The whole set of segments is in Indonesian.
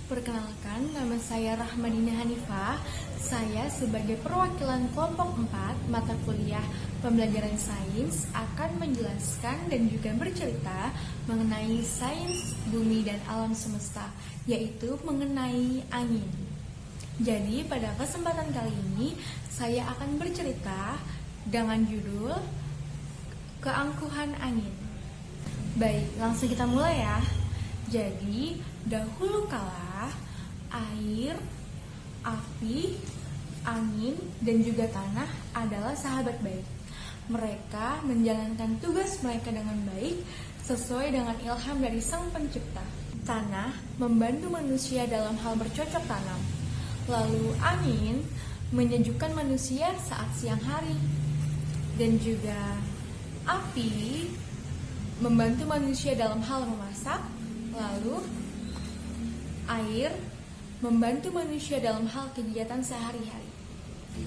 Perkenalkan, nama saya Rahmadina Hanifah. Saya sebagai perwakilan kelompok 4 mata kuliah pembelajaran sains akan menjelaskan dan juga bercerita mengenai sains bumi dan alam semesta, yaitu mengenai angin. Jadi pada kesempatan kali ini saya akan bercerita dengan judul Keangkuhan Angin. Baik, langsung kita mulai ya. Jadi, dahulu kala, air, api, angin, dan juga tanah adalah sahabat baik. Mereka menjalankan tugas mereka dengan baik sesuai dengan ilham dari Sang Pencipta. Tanah membantu manusia dalam hal bercocok tanam. Lalu angin menyejukkan manusia saat siang hari. Dan juga api membantu manusia dalam hal memasak. Lalu, air membantu manusia dalam hal kegiatan sehari-hari.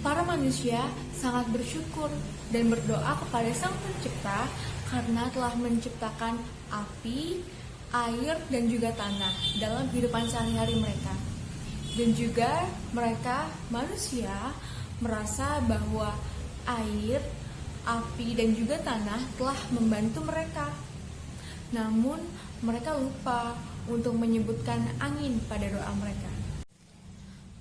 Para manusia sangat bersyukur dan berdoa kepada Sang Pencipta karena telah menciptakan api, air, dan juga tanah dalam kehidupan sehari-hari mereka. Dan juga mereka, manusia, merasa bahwa air, api, dan juga tanah telah membantu mereka. Namun, mereka lupa untuk menyebutkan angin pada doa mereka.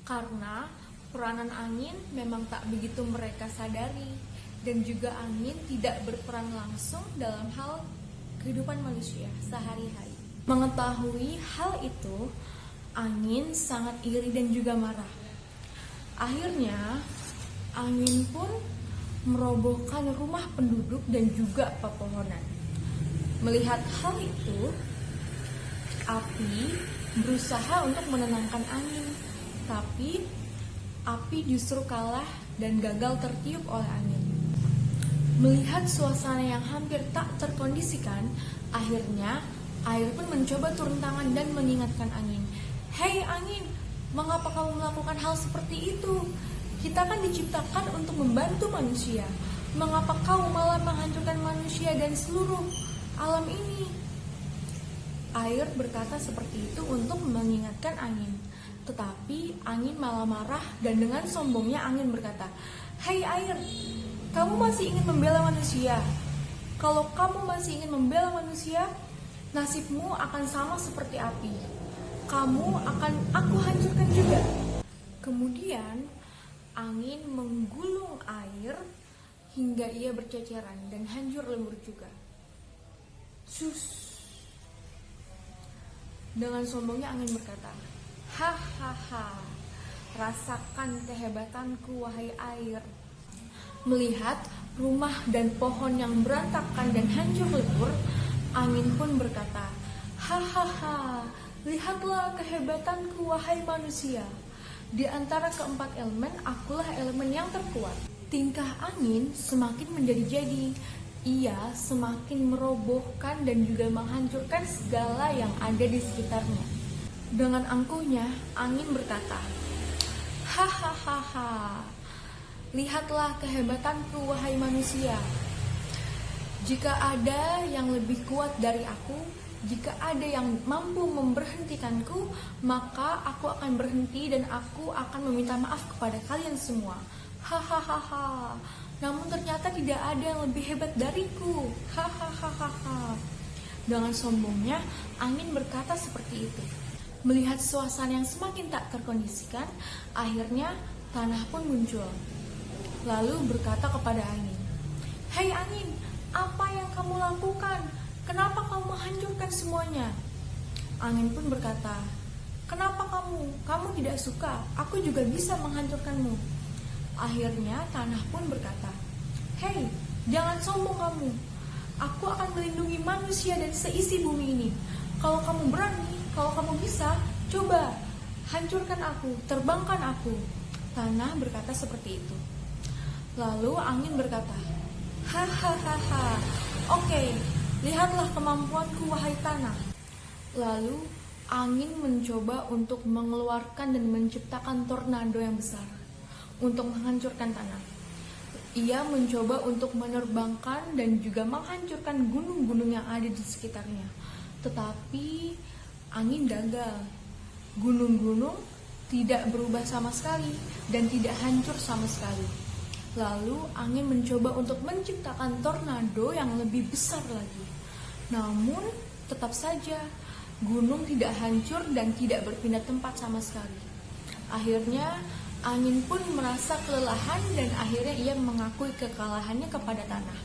Karena peranan angin memang tak begitu mereka sadari, dan juga angin tidak berperan langsung dalam hal kehidupan manusia sehari-hari. Mengetahui hal itu, angin sangat iri dan juga marah. Akhirnya, angin pun merobohkan rumah penduduk dan juga pepohonan. Melihat hal itu, api berusaha untuk menenangkan angin, tapi api justru kalah dan gagal tertiup oleh angin. Melihat suasana yang hampir tak terkondisikan, akhirnya air pun mencoba turun tangan dan mengingatkan angin. "Hei angin, mengapa kamu melakukan hal seperti itu? Kita kan diciptakan untuk membantu manusia. Mengapa kau malah menghancurkan manusia dan seluruh alam ini?" Air berkata seperti itu untuk mengingatkan angin. Tetapi angin malah marah dan dengan sombongnya angin berkata, "Hei air, kamu masih ingin membela manusia? Kalau kamu masih ingin membela manusia, nasibmu akan sama seperti api. Kamu akan aku hancurkan juga." Kemudian angin menggulung air hingga ia berceceran dan hancur lebur juga. Sus. Dengan sombongnya angin berkata, "Hahaha, rasakan kehebatanku wahai air." Melihat rumah dan pohon yang berantakan dan hancur lebur, angin pun berkata, "Hahaha, lihatlah kehebatanku wahai manusia. Di antara keempat elemen, akulah elemen yang terkuat." Tingkah angin semakin menjadi-jadi. Ia semakin merobohkan dan juga menghancurkan segala yang ada di sekitarnya. Dengan angkuhnya, angin berkata, "Hahaha, lihatlah kehebatanku wahai manusia. Jika ada yang lebih kuat dari aku, jika ada yang mampu memberhentikanku, maka aku akan berhenti dan aku akan meminta maaf kepada kalian semua. Hahaha. Namun ternyata tidak ada yang lebih hebat dariku. Hahaha." Dengan sombongnya, angin berkata seperti itu. Melihat suasana yang semakin tak terkondisikan, akhirnya tanah pun muncul. Lalu berkata kepada angin, "Hei angin, apa yang kamu lakukan? Kenapa kamu menghancurkan semuanya?" Angin pun berkata, "Kenapa kamu? Kamu tidak suka? Aku juga bisa menghancurkanmu." Akhirnya tanah pun berkata, "Hei, jangan sombong kamu. Aku akan melindungi manusia dan seisi bumi ini. Kalau kamu berani, kalau kamu bisa, coba hancurkan aku, terbangkan aku." Tanah berkata seperti itu. Lalu angin berkata, "Hahaha, oke, lihatlah kemampuanku wahai tanah." Lalu angin mencoba untuk mengeluarkan dan menciptakan tornado yang besar untuk menghancurkan tanah. Ia mencoba untuk menerbangkan dan juga menghancurkan gunung-gunung yang ada di sekitarnya. Tetapi angin gagal. Gunung-gunung tidak berubah sama sekali dan tidak hancur sama sekali. Lalu angin mencoba untuk menciptakan tornado yang lebih besar lagi. Namun tetap saja gunung tidak hancur dan tidak berpindah tempat sama sekali. Akhirnya angin pun merasa kelelahan dan akhirnya ia mengakui kekalahannya kepada tanah.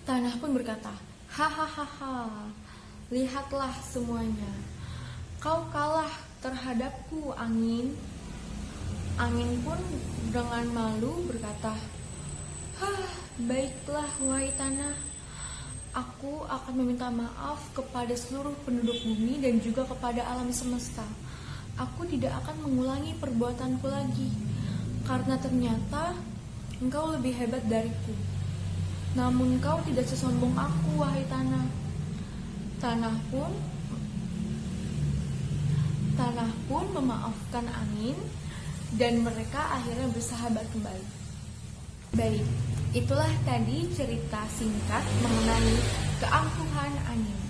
Tanah pun berkata, "Hahaha, lihatlah semuanya. Kau kalah terhadapku, angin." Angin pun dengan malu berkata, "Baiklah, wahai tanah. Aku akan meminta maaf kepada seluruh penduduk bumi dan juga kepada alam semesta. Aku tidak akan mengulangi perbuatanku lagi, karena ternyata engkau lebih hebat dariku. Namun kau tidak sesombong aku, wahai tanah." Tanah pun memaafkan angin dan mereka akhirnya bersahabat kembali. Baik, itulah tadi cerita singkat mengenai keangkuhan angin.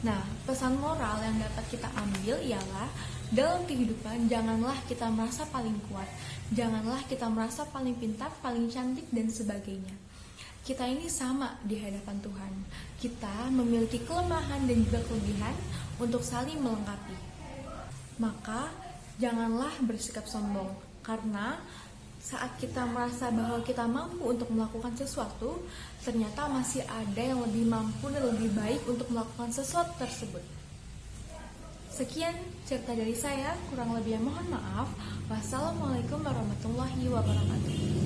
Nah, pesan moral yang dapat kita ambil ialah dalam kehidupan janganlah kita merasa paling kuat, janganlah kita merasa paling pintar, paling cantik dan sebagainya. Kita ini sama di hadapan Tuhan. Kita memiliki kelemahan dan juga kelebihan untuk saling melengkapi. Maka janganlah bersikap sombong, karena saat kita merasa bahwa kita mampu untuk melakukan sesuatu, ternyata masih ada yang lebih mampu dan lebih baik untuk melakukan sesuatu tersebut. Sekian cerita dari saya, kurang lebihnya mohon maaf. Wassalamualaikum warahmatullahi wabarakatuh.